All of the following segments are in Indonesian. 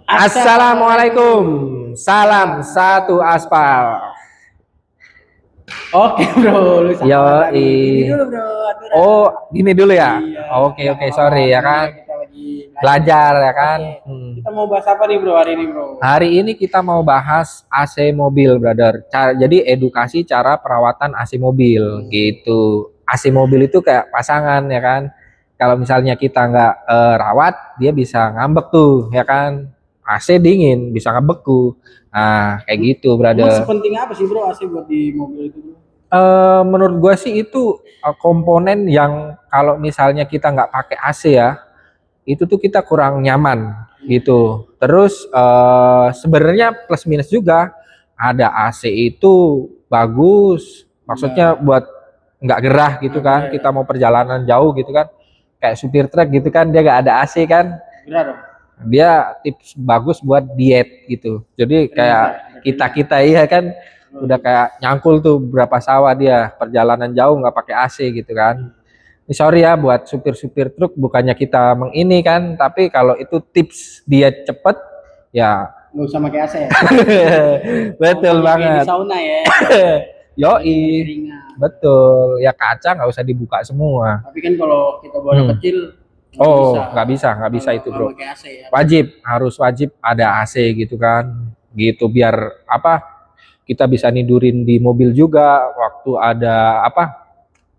Assalamualaikum. Salam satu aspal. Oke bro, lu salah Yo, tadi. Gini dulu bro, aturan. oh gini dulu ya. Iya, Oke nggak oke apa-apa. sorry ya Namanya kan. kita lagi Belajar bro. ya kan. Oke, kita mau bahas apa nih bro hari ini bro? Hari ini kita mau bahas AC mobil, brother. Jadi edukasi cara perawatan AC mobil gitu. AC mobil itu kayak pasangan ya kan. Kalau misalnya kita nggak rawat, dia bisa ngambek tuh ya kan. AC dingin, bisa ngebeku. Nah, kayak gitu, Emang brother. sepenting apa sih bro AC buat di mobil itu bro? Menurut gua sih itu komponen yang kalau misalnya kita nggak pakai AC ya, itu tuh kita kurang nyaman gitu. Terus sebenarnya plus minus juga. Ada AC itu bagus, maksudnya Enggak, buat nggak gerah gitu nggak kan. gerak ya. Kita mau perjalanan jauh gitu kan, kayak supir truk gitu kan, dia nggak ada AC kan. Gerak dong. Dia tips bagus buat diet gitu. Jadi Keringat kayak ya, ada kita keringat. kita iya kan Oh, udah iya. kayak nyangkul tuh berapa sawah dia perjalanan jauh nggak pakai AC gitu kan. Ini sorry ya buat supir-supir truk, bukannya kita mengini kan, tapi kalau itu tips dia cepet ya. Nggak usah pakai AC ya. Betul Contohnya kayak di banget. sauna ya. Jadi Yoi, nggak ada keringat. betul ya, kaca nggak usah dibuka semua. Tapi kan kalau kita bawa anak Hmm. kecil Oh, nggak bisa kalau itu nggak bro. pakai AC ya. Wajib ada AC gitu kan, gitu biar apa, kita bisa nidurin di mobil juga waktu ada apa,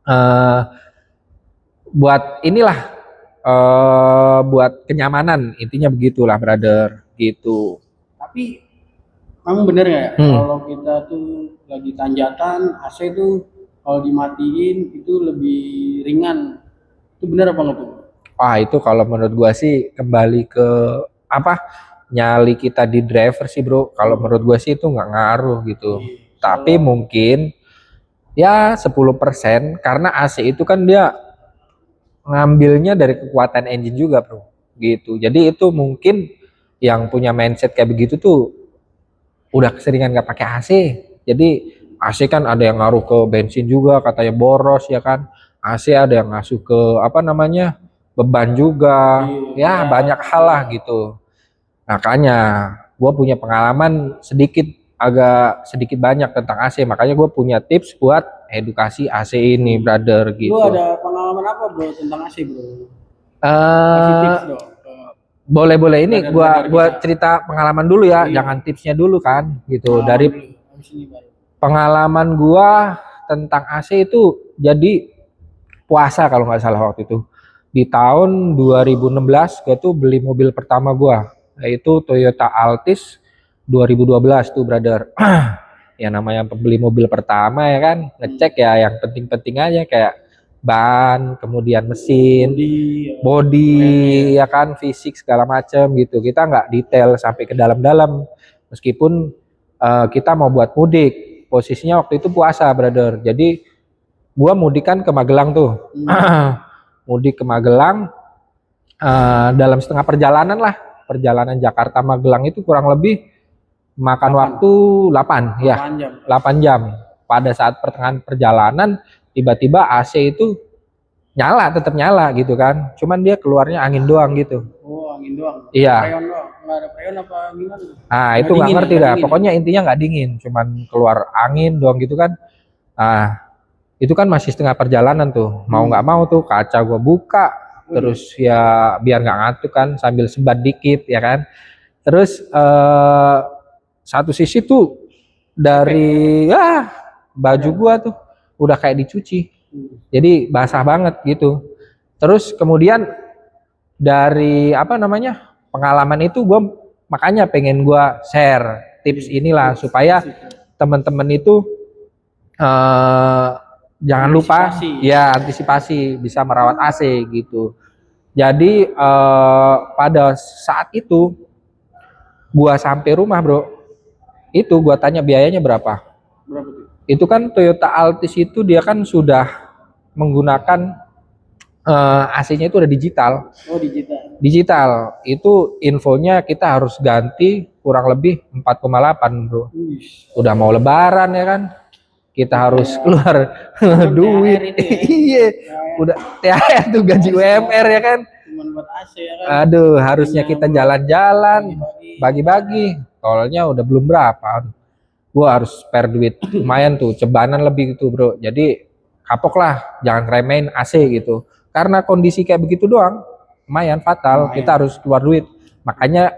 eh, buat inilah, buat kenyamanan, intinya begitulah brother gitu. Tapi kamu bener nggak ya? hmm. Kalau kita tuh lagi tanjakan, AC tuh kalau dimatiin itu lebih ringan. Itu bener apa nggak tuh? Itu kalau menurut gua sih kembali ke apa, nyali kita di driver sih bro. Kalau menurut gua sih itu nggak ngaruh gitu, Iya, tapi soalnya mungkin ya 10% karena AC itu kan dia ngambilnya dari kekuatan engine juga bro gitu. Jadi itu mungkin yang punya mindset kayak begitu tuh udah keseringan nggak pakai AC. Jadi AC kan ada yang ngaruh ke bensin juga katanya boros ya kan. AC ada yang ngasuh ke apa namanya, beban juga ya, iya, banyak hal iya. lah gitu. Makanya gue punya pengalaman sedikit, agak sedikit banyak tentang AC, makanya gue punya tips buat edukasi AC ini brother Lu gitu. ada pengalaman apa bro tentang AC bro? Kasih eh tips dong ke Boleh-boleh ini gua brother-brother gua kita. cerita pengalaman dulu ya, Iya, jangan tipsnya dulu kan gitu. pengalaman Dari dulu. Habis ini baru. pengalaman gua tentang AC itu, jadi puasa kalau nggak salah waktu itu. Di tahun 2016 gua tuh beli mobil pertama gua, yaitu Toyota Altis 2012 tuh brother. Ya namanya pembeli mobil pertama ya kan, ngecek ya yang penting-penting aja kayak ban, kemudian mesin, Body, body remnya. ya kan, fisik segala macam gitu. Kita nggak detail sampai ke dalam-dalam, meskipun kita mau buat mudik. Posisinya waktu itu puasa brother, jadi gua mudik kan ke Magelang tuh. Mudik ke Magelang, dalam setengah perjalanan lah, perjalanan Jakarta Magelang itu kurang lebih makan 8, waktu 8 ya, 8 jam. 8 jam. Pada saat pertengahan perjalanan tiba-tiba AC itu nyala, tetap nyala gitu kan, cuman dia keluarnya angin doang gitu. Oh, angin doang. Iya, Freon doang. Nggak ada freon apa gimana? nah itu Nggak nggak dingin ya, ngerti nggak dah, dingin ya. pokoknya intinya nggak dingin, cuman keluar angin doang gitu kan. Nah itu kan masih setengah perjalanan tuh, mau nggak mau tuh kaca gua buka, terus ya biar nggak ngantuk kan, sambil sebat dikit ya kan. Terus satu sisi tuh dari ya baju gua tuh udah kayak dicuci, jadi basah banget gitu. Terus kemudian dari apa namanya, pengalaman itu gue makanya pengen gue share tips inilah supaya teman-teman itu eh, jangan lupa Antisipasi. ya, antisipasi bisa merawat AC gitu. Jadi pada saat itu gua sampai rumah bro, itu gua tanya biayanya berapa. Berapa tuh? Itu kan Toyota Altis itu dia kan sudah menggunakan AC-nya itu udah digital. Oh, digital. Digital itu infonya kita harus ganti kurang lebih 4,8 bro. Wih, Udah mau lebaran ya kan, kita harus kayak keluar THR duit. itu ya. Iya, THR. udah THR tuh, gaji UMR ya kan. cuma buat AC ya kan. Aduh, harusnya Hanya kita buat jalan-jalan, bagi-bagi. bagi-bagi. Tolnya udah belum berapa. Gua harus spare duit lumayan tuh, cebanan lebih gitu bro. Jadi kapok lah, jangan remehin AC gitu. Karena kondisi kayak begitu doang, lumayan fatal. Lumayan. Kita harus keluar duit. Makanya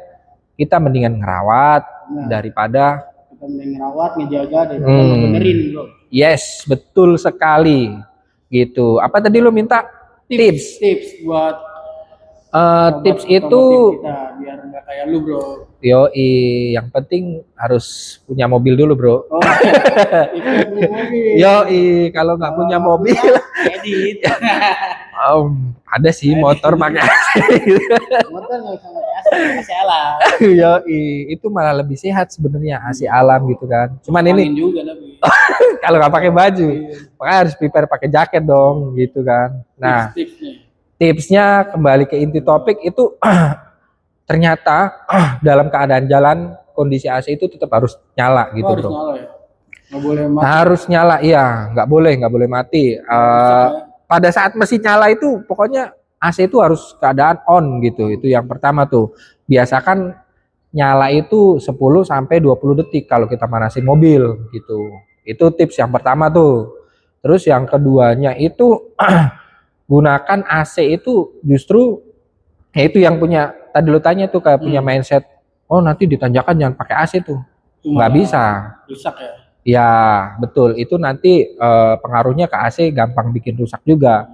kita mendingan ngerawat Nah, daripada kita mending ngerawat, ngejaga daripada ngebenerin bro. yes, betul sekali. Gitu. Apa tadi lu minta? Tips. Tips buat Tips sobat itu otomotif kita biar nggak kayak lu bro. yoi, yang penting harus punya mobil dulu bro. Oh, itu mobil. Yoi, kalau nggak punya mobil, edit. ada sih motor pakai AC. Motor nggak usah pakai AC alam. Yoi, itu malah lebih sehat sebenarnya AC alam gitu kan. Cuman ini Angin juga tapi. kalau nggak pakai baju, makanya harus prepare pakai jaket dong gitu kan. Nah, Tips-tipsnya. tipsnya kembali ke inti topik itu ternyata dalam keadaan jalan kondisi AC itu tetap harus nyala gitu harus bro. nyala ya. Nggak boleh mati. Harus nyala, iya, nggak boleh mati. Pada saat mesin nyala itu pokoknya AC itu harus keadaan on gitu. Itu yang pertama tuh. Biasakan nyala itu 10 sampai 20 detik kalau kita manasin mobil gitu. Itu tips yang pertama tuh. Terus yang keduanya itu gunakan AC itu justru ya itu yang punya tadi lu tanya tuh kayak punya mindset, oh nanti ditanjakan jangan pakai AC tuh. Nggak bisa. Rusak ya. Ya, betul. Itu nanti pengaruhnya ke AC gampang bikin rusak juga.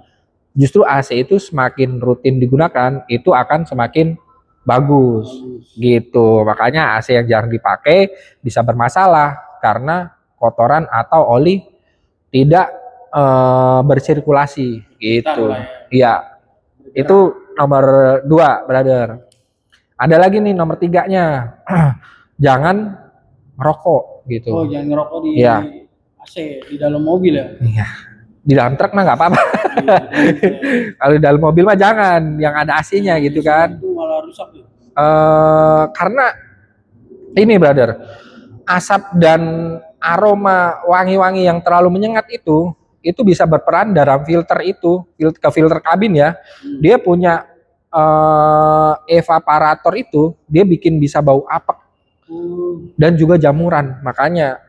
Justru AC itu semakin rutin digunakan, itu akan semakin bagus. Gitu. Makanya AC yang jarang dipakai bisa bermasalah karena kotoran atau oli tidak bersirkulasi gitu. Iya. Itu nomor 2, brother. Ada lagi nih nomor 3-nya. Jangan merokok gitu. Oh, jangan ngerokok di Iya. AC di dalam mobil ya. Iya. Di dalam truk mah nggak apa-apa. Kalau di dalam mobil mah jangan, yang ada AC-nya gitu kan. Itu malah rusak tuh. Karena ini brother, asap dan aroma wangi-wangi yang terlalu menyengat itu bisa berperan dalam filter itu, ke filter kabin ya. Dia punya evaporator itu, dia bikin bisa bau apek dan juga jamuran. Makanya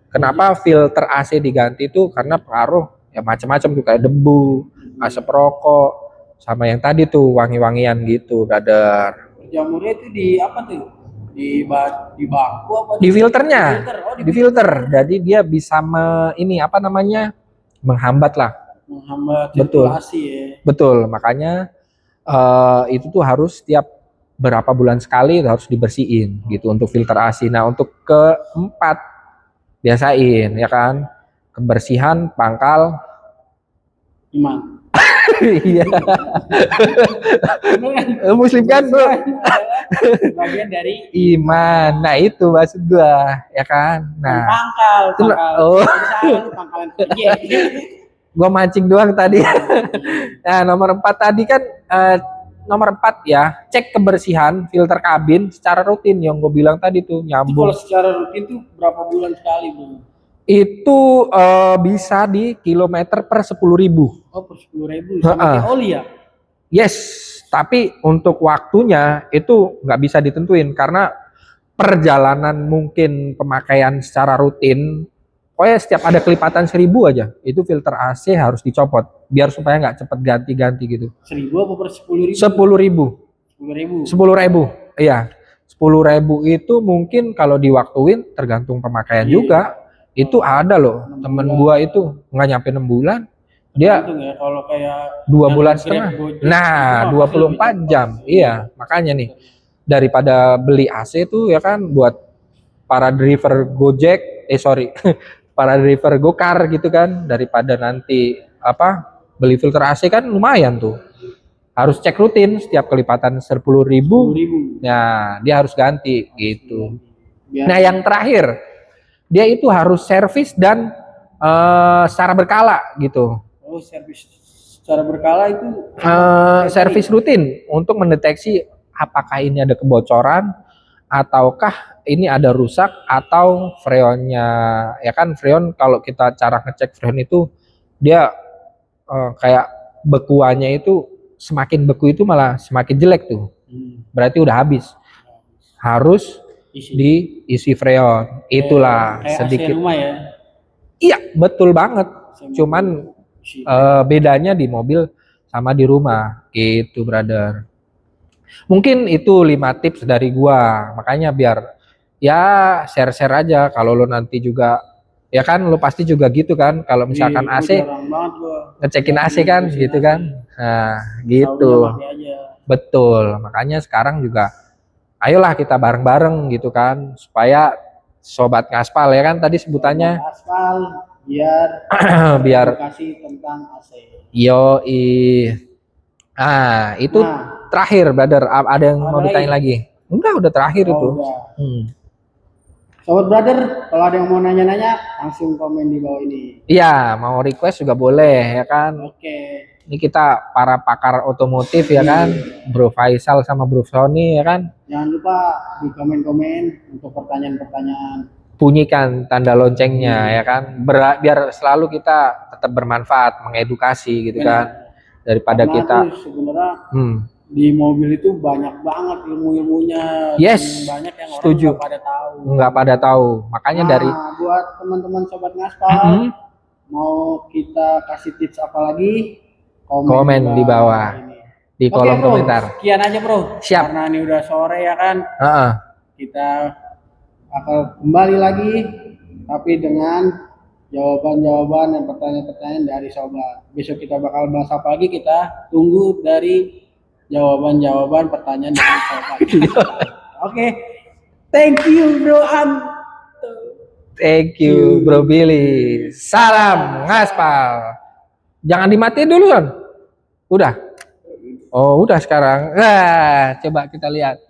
kenapa filter AC diganti itu karena pengaruh ya macam-macam tuh kayak debu, asap rokok, sama yang tadi tuh wangi-wangian gitu, brother. Jamurnya itu di apa tuh? Di bangku apa? Di filternya, Oh, di filter. Jadi dia bisa ini apa namanya menghambat lah. Menghambat Betul. sirkulasi ya. Betul, makanya itu tuh harus tiap berapa bulan sekali harus dibersihin gitu untuk filter AC. Nah untuk keempat biasain ya kan kebersihan pangkal Iman. iya muslim kan bro, Bagian dari iman. Nah itu maksud gua ya kan. Nah pangkal. oh Pangkalan tinggi. gua mancing doang tadi. Nah nomor 4 tadi kan nomor 4 ya, cek kebersihan filter kabin secara rutin yang gue bilang tadi tuh nyambung. Kalau secara rutin tuh berapa bulan sekali bro? Itu bisa di kilometer per 10.000. Oh, per 10.000 sama kayak oli ya? Yes, tapi untuk waktunya itu nggak bisa ditentuin karena perjalanan mungkin pemakaian secara rutin. Pokoknya setiap ada kelipatan 1.000 aja, itu filter AC harus dicopot biar supaya nggak cepet ganti-ganti gitu. 1.000 apa per 10.000? 10.000. 10.000. Iya. 10.000 itu mungkin kalau diwaktuin tergantung pemakaian juga. Itu ada loh temen gua itu nggak nyampe 6 bulan. Dia ya, kalau kayak 2 bulan setengah. Nah, 24 jam. Iya, makanya nih daripada beli AC tuh ya kan buat para driver Gojek, para driver Gokar gitu kan, daripada nanti beli filter AC kan lumayan tuh. Harus cek rutin setiap kelipatan 10.000. Nah, dia harus ganti gitu. Nah, yang terakhir, dia itu harus servis dan secara berkala gitu. Oh, servis secara berkala itu servis rutin untuk mendeteksi apakah ini ada kebocoran ataukah ini ada rusak atau freonnya ya kan. Freon kalau kita cara ngecek freon itu dia kayak bekuannya itu semakin beku itu malah semakin jelek tuh. Berarti udah habis. Harus Isi. diisi freon. Itulah Kayak AC sedikit. rumah ya. Iya, betul banget. Cuman Isi. bedanya di mobil sama di rumah. Gitu, brother. Mungkin itu 5 tips dari gua. Makanya biar ya share-share aja kalau lo nanti juga ya kan lo pasti juga gitu kan kalau misalkan Gua AC jarang banget gua. ngecekin AC kan Ngecekin gitu AC. kan. Nah, gitu. Taunya pakai aja. Betul. Makanya sekarang juga ayolah kita bareng-bareng gitu kan supaya sobat ngaspal ya kan tadi sebutannya Sobat aspal biar biar edukasi tentang AC. yoi. Itu Nah, terakhir brother. Ada yang mau ada ditanya lagi? Enggak, udah terakhir itu. udah. Hmm. Sobat brother, kalau ada yang mau nanya-nanya, langsung komen di bawah ini. Iya, mau request juga boleh ya kan. Oke. Ini kita para pakar otomotif ya kan, Bro Faisal sama Bro Sony ya kan. Jangan lupa di komen-komen untuk pertanyaan-pertanyaan. Bunyikan tanda loncengnya ya kan. Biar selalu kita tetap bermanfaat, mengedukasi gitu kan. Daripada Karena kita tuh sebenarnya di mobil itu banyak banget ilmu-ilmunya. Yes, Dan banyak yang setuju. orang nggak pada tahu. Nggak pada tahu. Makanya dari buat teman-teman sobat ngaspal, mau kita kasih tips apa lagi? komen di bawah. Ini. Di kolom Bro, komentar. sekian aja bro. Siap. Karena ini udah sore ya kan. Kita akan kembali lagi, tapi dengan jawaban-jawaban dan pertanyaan-pertanyaan dari sobat. Besok kita bakal bahas apa lagi, kita tunggu dari jawaban-jawaban pertanyaan dari sobat. Oke. Thank you bro Thank you Bro Billy. Salam ngaspal. Jangan dimatiin dulu kan? Udah. Oh, udah sekarang. Nah, coba kita lihat.